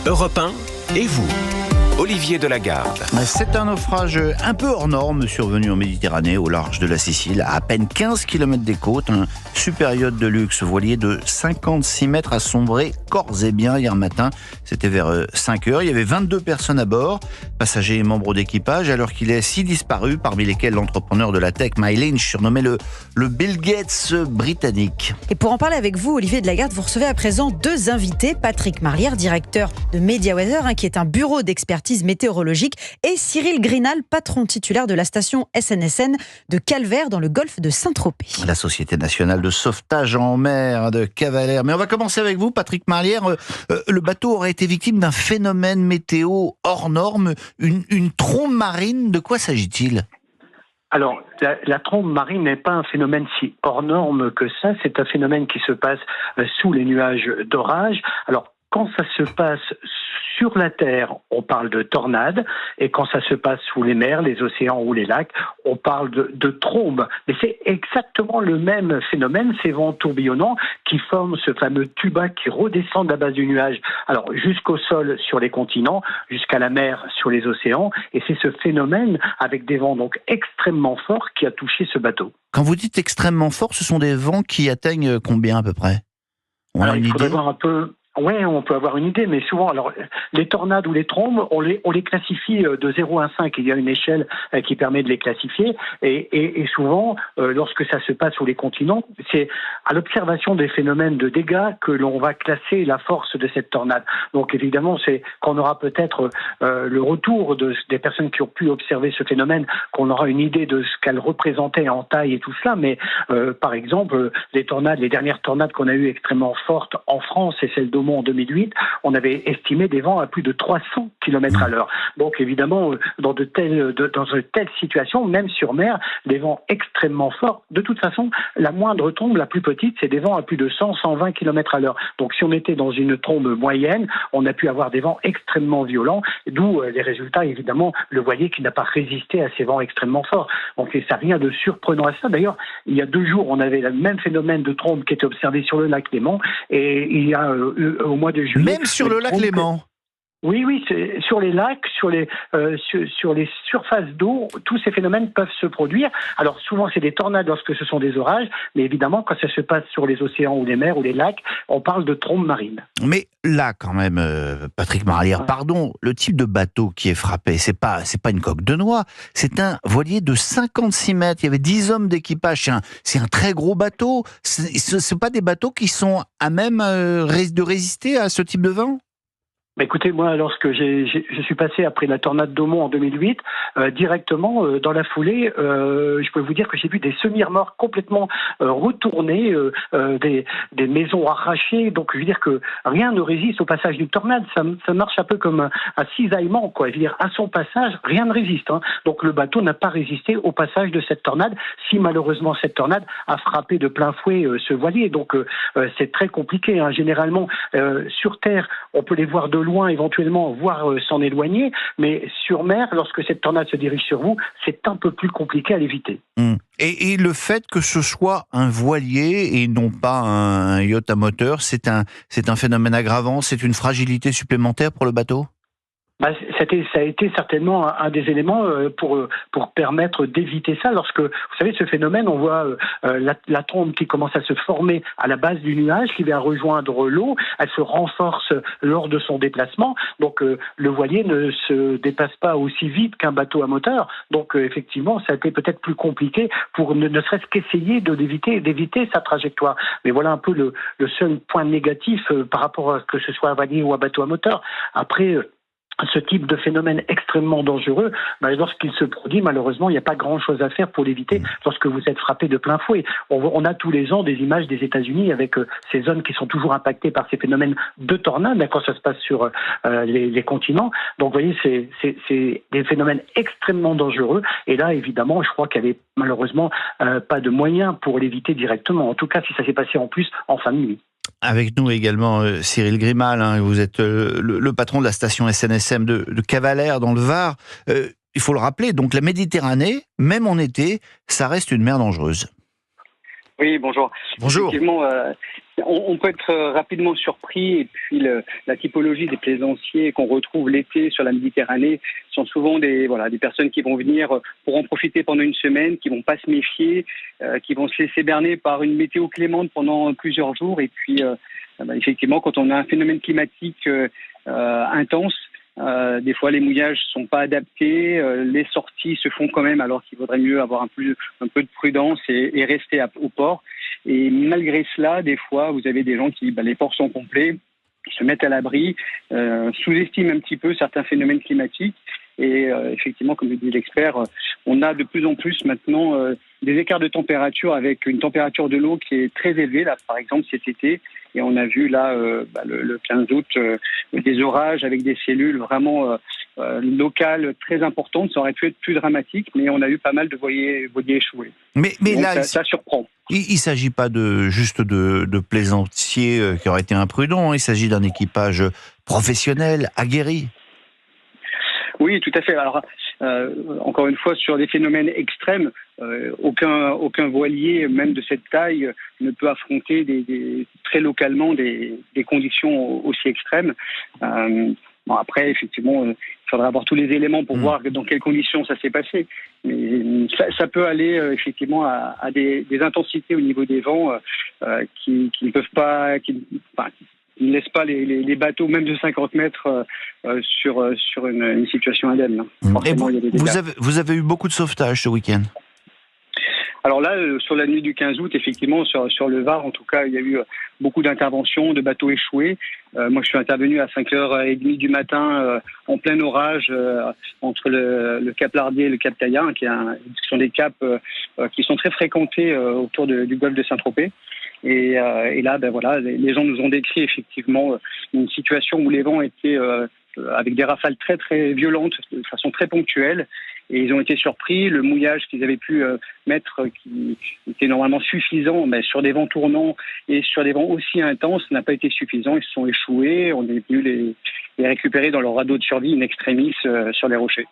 Europe 1 et vous, Olivier Delagarde. C'est un naufrage un peu hors norme survenu en Méditerranée, au large de la Sicile, à peine 15 km des côtes. Un super yacht de luxe voilier de 56 mètres a sombré corps et biens hier matin. C'était vers 5 heures. Il y avait 22 personnes à bord, passagers et membres d'équipage, alors qu'il est 6 disparus, parmi lesquels l'entrepreneur de la tech, Mike Lynch, surnommé le Bill Gates britannique. Et pour en parler avec vous, Olivier Delagarde, vous recevez à présent deux invités. Patrick Marlière, directeur de MediaWeather, qui est un bureau d'expertise météorologique, et Cyril Grinal, patron titulaire de la station SNSN de Calvaire dans le golfe de Saint-Tropez. La Société nationale de sauvetage en mer de Cavalère. Mais on va commencer avec vous, Patrick Marlière. Le bateau aurait été victime d'un phénomène météo hors norme, une trombe marine. De quoi s'agit-il ? Alors, la trombe marine n'est pas un phénomène si hors norme que ça. C'est un phénomène qui se passe sous les nuages d'orage. Alors, quand ça se passe sur la Terre, on parle de tornade, et quand ça se passe sous les mers, les océans ou les lacs, on parle de trombe. Mais c'est exactement le même phénomène, ces vents tourbillonnants qui forment ce fameux tuba qui redescend de la base du nuage, alors jusqu'au sol sur les continents, jusqu'à la mer sur les océans, et c'est ce phénomène avec des vents donc extrêmement forts qui a touché ce bateau. Quand vous dites extrêmement fort, ce sont des vents qui atteignent combien à peu près ? Il faudrait voir un peu. Oui, on peut avoir une idée, mais souvent, alors les tornades ou les trombes, on les classifie de 0 à 5. Il y a une échelle qui permet de les classifier, et souvent, lorsque ça se passe sur les continents, c'est à l'observation des phénomènes de dégâts que l'on va classer la force de cette tornade. Donc évidemment, c'est qu'on aura peut-être le retour des personnes qui ont pu observer ce phénomène, qu'on aura une idée de ce qu'elle représentait en taille et tout cela. Mais par exemple, les dernières tornades qu'on a eues extrêmement fortes en France, et celle d'Aumont en 2008, on avait estimé des vents à plus de 300 km à l'heure. Donc évidemment, dans de telles situations, même sur mer, des vents extrêmement forts. De toute façon, la moindre trombe, la plus petite, c'est des vents à plus de 100-120 km à l'heure. Donc si on était dans une trombe moyenne, on a pu avoir des vents extrêmement violents, d'où les résultats, évidemment, le voilier qui n'a pas résisté à ces vents extrêmement forts. Donc ça n'a rien de surprenant à ça. D'ailleurs, il y a 2 jours, on avait le même phénomène de trombe qui était observé sur le lac Léman, et il y a au mois de juillet. Même sur le lac Léman. Oui, c'est sur les lacs, sur les surfaces d'eau, tous ces phénomènes peuvent se produire. Alors souvent c'est des tornades lorsque ce sont des orages, mais évidemment quand ça se passe sur les océans ou les mers ou les lacs, on parle de trombes marines. Mais là quand même, Patrick Marlière, pardon, le type de bateau qui est frappé, c'est pas une coque de noix, c'est un voilier de 56 mètres. Il y avait 10 hommes d'équipage. C'est un très gros bateau. C'est pas des bateaux qui sont à même de résister à ce type de vent ? Écoutez, moi, lorsque je suis passé après la tornade d'Aumont en 2008, directement dans la foulée, je peux vous dire que j'ai vu des semi-remorques complètement retournées, des maisons arrachées. Donc, je veux dire que rien ne résiste au passage d'une tornade. Ça marche un peu comme un cisaillement, quoi. Je veux dire, à son passage, rien ne résiste. Donc, le bateau n'a pas résisté au passage de cette tornade. Si malheureusement cette tornade a frappé de plein fouet ce voilier, donc c'est très compliqué. Généralement, sur terre, on peut les voir de loin éventuellement, voire s'en éloigner, mais sur mer, lorsque cette tornade se dirige sur vous, c'est un peu plus compliqué à l'éviter. Et le fait que ce soit un voilier et non pas un yacht à moteur, c'est un phénomène aggravant, c'est une fragilité supplémentaire pour le bateau ? Ça a été certainement un des éléments pour permettre d'éviter ça. Lorsque, vous savez, ce phénomène, on voit la trombe qui commence à se former à la base du nuage, qui vient rejoindre l'eau, elle se renforce lors de son déplacement. Donc le voilier ne se déplace pas aussi vite qu'un bateau à moteur. Donc effectivement, ça a été peut-être plus compliqué pour ne serait-ce qu'essayer d'éviter sa trajectoire. Mais voilà un peu le seul point négatif par rapport à que ce soit un voilier ou un bateau à moteur. Après, ce type de phénomène extrêmement dangereux, lorsqu'il se produit, malheureusement, il n'y a pas grand-chose à faire pour l'éviter lorsque vous êtes frappé de plein fouet. On a tous les ans des images des États-Unis avec ces zones qui sont toujours impactées par ces phénomènes de tornades quand ça se passe sur les continents. Donc, vous voyez, c'est des phénomènes extrêmement dangereux. Et là, évidemment, je crois qu'il n'y avait malheureusement pas de moyens pour l'éviter directement. En tout cas, si ça s'est passé en plus en fin de nuit. Avec nous également Cyril Grinal, vous êtes le patron de la station SNSM de Cavalère dans le Var. Il faut le rappeler, donc la Méditerranée, même en été, ça reste une mer dangereuse. Oui, bonjour. Bonjour. Effectivement, on peut être rapidement surpris, et puis la typologie des plaisanciers qu'on retrouve l'été sur la Méditerranée sont souvent des personnes qui vont venir pour en profiter pendant une semaine, qui vont pas se méfier, qui vont se laisser berner par une météo clémente pendant plusieurs jours, et puis effectivement, quand on a un phénomène climatique intense, des fois les mouillages sont pas adaptés, les sorties se font quand même alors qu'il vaudrait mieux avoir un peu de prudence et rester au port. Et malgré cela, des fois, vous avez des gens qui, les ports sont complets, qui se mettent à l'abri, sous-estiment un petit peu certains phénomènes climatiques. Et effectivement, comme le dit l'expert, on a de plus en plus maintenant des écarts de température avec une température de l'eau qui est très élevée, là, par exemple cet été. Et on a vu là, le 15 août, des orages avec des cellules vraiment locales très importantes. Ça aurait pu être plus dramatique, mais on a eu pas mal de voiliers échoués. Mais donc, là, ça surprend. Il ne s'agit pas juste de plaisanciers qui auraient été imprudents, il s'agit d'un équipage professionnel, aguerri. Oui, tout à fait. Alors, encore une fois, sur des phénomènes extrêmes, aucun voilier, même de cette taille, ne peut affronter très localement des conditions aussi extrêmes. Après, effectivement, il faudra avoir tous les éléments pour voir dans quelles conditions ça s'est passé. Mais ça peut aller effectivement à des intensités au niveau des vents qui ne peuvent pas... Ils ne laissent pas les bateaux, même de 50 mètres, sur une situation indemne. Et vous avez eu beaucoup de sauvetage ce week-end? Alors là, sur la nuit du 15 août, effectivement, sur le Var, en tout cas, il y a eu beaucoup d'interventions, de bateaux échoués. Moi, je suis intervenu à 5h30 du matin, en plein orage, entre le Cap Lardier et le Cap Taillat, qui sont des caps qui sont très fréquentés autour du golfe de Saint-Tropez. Et là, les gens nous ont décrit effectivement une situation où les vents étaient avec des rafales très très violentes, de façon très ponctuelle, et ils ont été surpris. Le mouillage qu'ils avaient pu mettre, qui était normalement suffisant, sur des vents tournants et sur des vents aussi intenses, n'a pas été suffisant. Ils se sont échoués. On est venu les récupérer dans leur radeau de survie in extremis sur les rochers.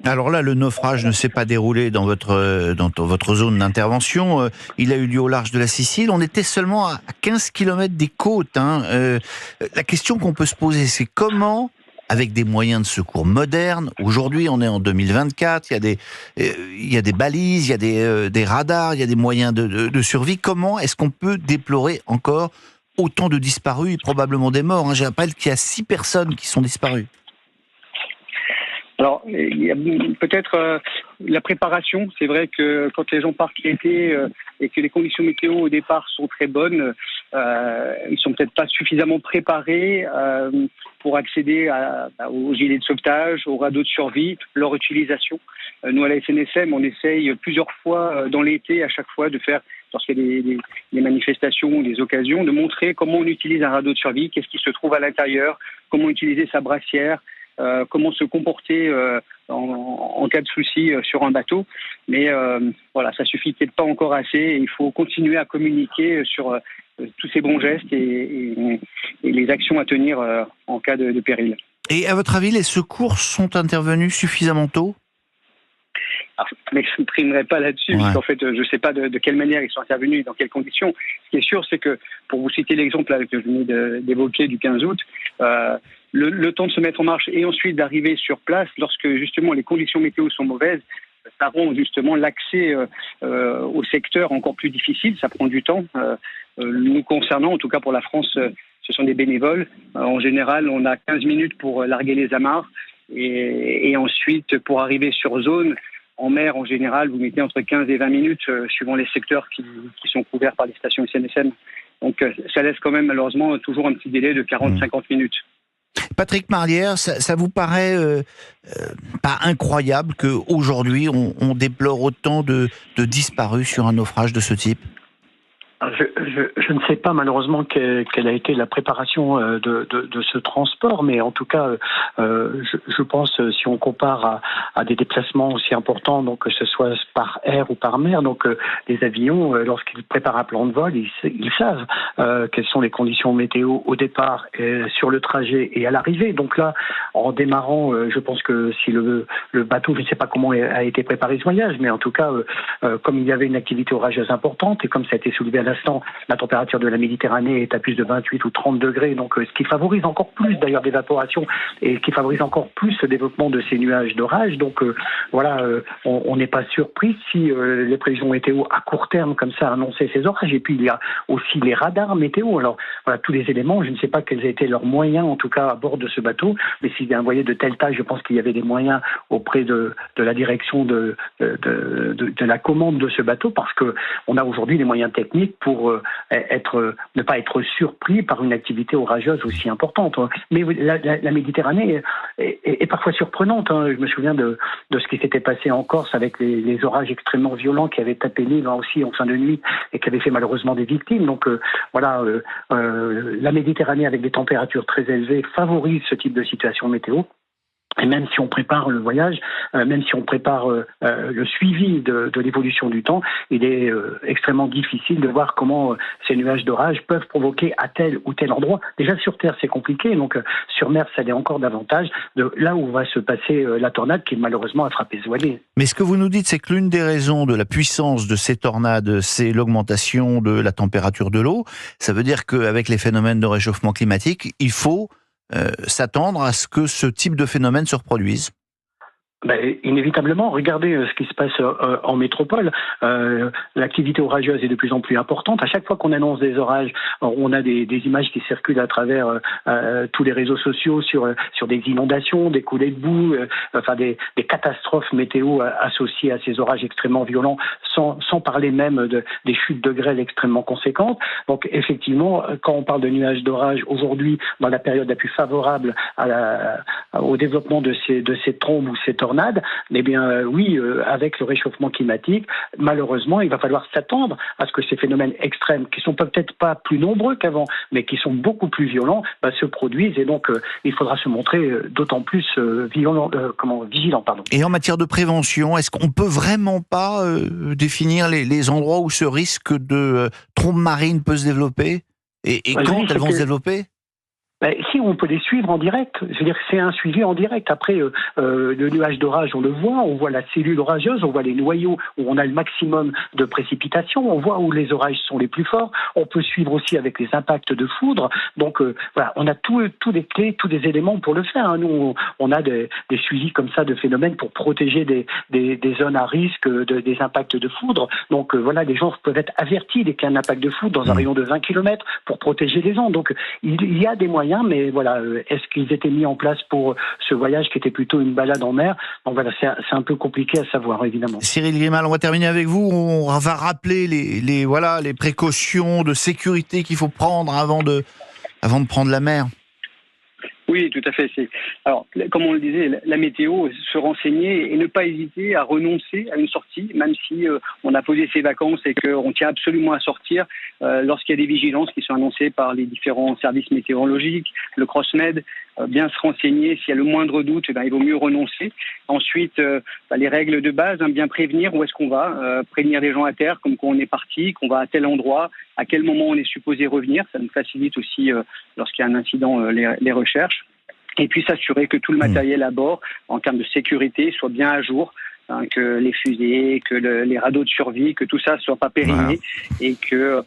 Alors là, le naufrage ne s'est pas déroulé dans votre zone d'intervention. Il a eu lieu au large de la Sicile. On était seulement à 15 km des côtes. La question qu'on peut se poser, c'est comment, avec des moyens de secours modernes, aujourd'hui on est en 2024, il y a des balises, il y a des radars, il y a des moyens de survie, comment est-ce qu'on peut déplorer encore autant de disparus et probablement des morts? Je rappelle qu'il y a 6 personnes qui sont disparues. Alors, il y a peut-être la préparation. C'est vrai que quand les gens partent l'été et que les conditions météo au départ sont très bonnes, ils sont peut-être pas suffisamment préparés pour accéder aux gilets de sauvetage, aux radeaux de survie, leur utilisation. Nous, à la SNSM, on essaye plusieurs fois dans l'été, à chaque fois, de faire, lorsqu'il y a des manifestations, des occasions, de montrer comment on utilise un radeau de survie, qu'est-ce qui se trouve à l'intérieur, comment utiliser sa brassière, comment se comporter en cas de souci sur un bateau. Mais ça suffit peut-être pas encore assez. Et il faut continuer à communiquer sur tous ces bons gestes et les actions à tenir en cas de péril. Et à votre avis, les secours sont intervenus suffisamment tôt? Alors, je ne m'exprimerai pas là-dessus, parce qu'en fait, je ne sais pas de quelle manière ils sont intervenus et dans quelles conditions. Ce qui est sûr, c'est que, pour vous citer l'exemple que je venais d'évoquer du 15 août, le temps de se mettre en marche et ensuite d'arriver sur place, lorsque justement les conditions météo sont mauvaises, ça rend justement l'accès au secteur encore plus difficile, ça prend du temps. Nous concernant, en tout cas pour la France, ce sont des bénévoles. En général, on a 15 minutes pour larguer les amarres et ensuite pour arriver sur zone. En mer, en général, vous mettez entre 15 et 20 minutes, suivant les secteurs qui sont couverts par les stations SNSM. Donc, ça laisse quand même, malheureusement, toujours un petit délai de 40-50 minutes. Patrick Marlière, ça vous paraît pas incroyable qu'aujourd'hui, on déplore autant de disparus sur un naufrage de ce type? Je ne sais pas malheureusement quelle a été la préparation de ce transport, mais en tout cas, je pense si on compare à des déplacements aussi importants, donc que ce soit par air ou par mer, donc les avions, lorsqu'ils préparent un plan de vol, ils savent quelles sont les conditions météo au départ, sur le trajet et à l'arrivée. Donc là, en démarrant, je pense que si le bateau, je ne sais pas comment a été préparé ce voyage, mais en tout cas, comme il y avait une activité orageuse importante et comme ça a été soulevé à l'instant, la température de la Méditerranée est à plus de 28 ou 30 degrés, donc ce qui favorise encore plus d'ailleurs l'évaporation et qui favorise encore plus le développement de ces nuages d'orage. Donc on n'est pas surpris si les prévisions météo à court terme comme ça annonçaient ces orages. Et puis il y a aussi les radars météo. Alors voilà, tous les éléments, je ne sais pas quels étaient leurs moyens en tout cas à bord de ce bateau, mais s'il y a un voilier de telle taille, je pense qu'il y avait des moyens auprès de la direction de la commande de ce bateau, parce que on a aujourd'hui les moyens techniques pour ne pas être surpris par une activité orageuse aussi importante. Mais la Méditerranée est parfois surprenante. Je me souviens de ce qui s'était passé en Corse avec les orages extrêmement violents qui avaient tapé l'île là aussi en fin de nuit et qui avaient fait malheureusement des victimes. Donc la Méditerranée avec des températures très élevées favorise ce type de situation météo. Et même si on prépare le voyage, même si on prépare le suivi de l'évolution du temps, il est extrêmement difficile de voir comment ces nuages d'orage peuvent provoquer à tel ou tel endroit. Déjà sur Terre, c'est compliqué, donc sur mer, ça l'est encore davantage, de là où va se passer la tornade qui malheureusement a frappé ce voilier. Mais ce que vous nous dites, c'est que l'une des raisons de la puissance de ces tornades, c'est l'augmentation de la température de l'eau. Ça veut dire qu'avec les phénomènes de réchauffement climatique, il faut s'attendre à ce que ce type de phénomène se reproduise? Inévitablement, regardez ce qui se passe en métropole. L'activité orageuse est de plus en plus importante. À chaque fois qu'on annonce des orages, on a des images qui circulent à travers tous les réseaux sociaux sur des inondations, des coulées de boue, des catastrophes météo associées à ces orages extrêmement violents, sans parler même des chutes de grêle extrêmement conséquentes. Donc effectivement, quand on parle de nuages d'orage aujourd'hui, dans la période la plus favorable au développement de ces trombes ou ces tornades, eh bien oui, avec le réchauffement climatique, malheureusement, il va falloir s'attendre à ce que ces phénomènes extrêmes, qui sont peut-être pas plus nombreux qu'avant, mais qui sont beaucoup plus violents, se produisent. Et donc, il faudra se montrer d'autant plus vigilant. Et en matière de prévention, est-ce qu'on peut vraiment pas définir les endroits où ce risque de trombe marine peut se développer et quand elles vont se développer? Si on peut les suivre en direct, je veux dire que c'est un suivi en direct. Après, le nuage d'orage, on le voit, on voit la cellule orageuse, on voit les noyaux où on a le maximum de précipitations, on voit où les orages sont les plus forts. On peut suivre aussi avec les impacts de foudre. Donc on a tous les clés, tous les éléments pour le faire. Nous, on a des suivis comme ça de phénomènes pour protéger des zones à risque des impacts de foudre. Donc les gens peuvent être avertis dès qu'il y a un impact de foudre dans un rayon de 20 km pour protéger les gens. Donc il y a des moyens. Mais est-ce qu'ils étaient mis en place pour ce voyage qui était plutôt une balade en mer? Donc c'est un peu compliqué à savoir, évidemment. Cyril Grimal, on va terminer avec vous. On va rappeler les précautions de sécurité qu'il faut prendre avant de prendre la mer. Oui, tout à fait. Alors, comme on le disait, la météo, se renseigner et ne pas hésiter à renoncer à une sortie, même si on a posé ses vacances et qu'on tient absolument à sortir lorsqu'il y a des vigilances qui sont annoncées par les différents services météorologiques, le CrossMed, bien se renseigner. S'il y a le moindre doute, il vaut mieux renoncer. Ensuite, les règles de base, bien prévenir où est-ce qu'on va, prévenir les gens à terre, comme qu'on est parti, qu'on va à tel endroit, à quel moment on est supposé revenir. Ça nous facilite aussi, lorsqu'il y a un incident, les recherches. Et puis s'assurer que tout le matériel à bord, en termes de sécurité, soit bien à jour, que les fusées, que les radeaux de survie, que tout ça soit pas périmé et que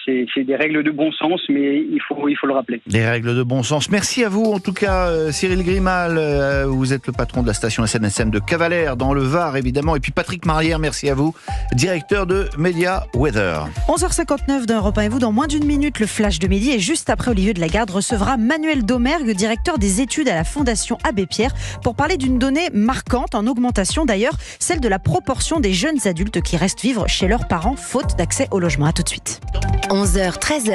c'est des règles de bon sens, mais il faut le rappeler. Des règles de bon sens. Merci à vous, en tout cas, Cyril Grimal. Vous êtes le patron de la station SNSM de Cavalère, dans le Var, évidemment. Et puis Patrick Marlière, merci à vous, directeur de Media Weather. 11h59 d'Europe 1 et vous, dans moins d'une minute, le flash de midi. Et juste après, Olivier de Lagarde recevra Manuel Domergue, directeur des études à la Fondation Abbé Pierre, pour parler d'une donnée marquante, en augmentation d'ailleurs, celle de la proportion des jeunes adultes qui restent vivre chez leurs parents, faute d'accès au logement. À tout de suite. 11h, 13h.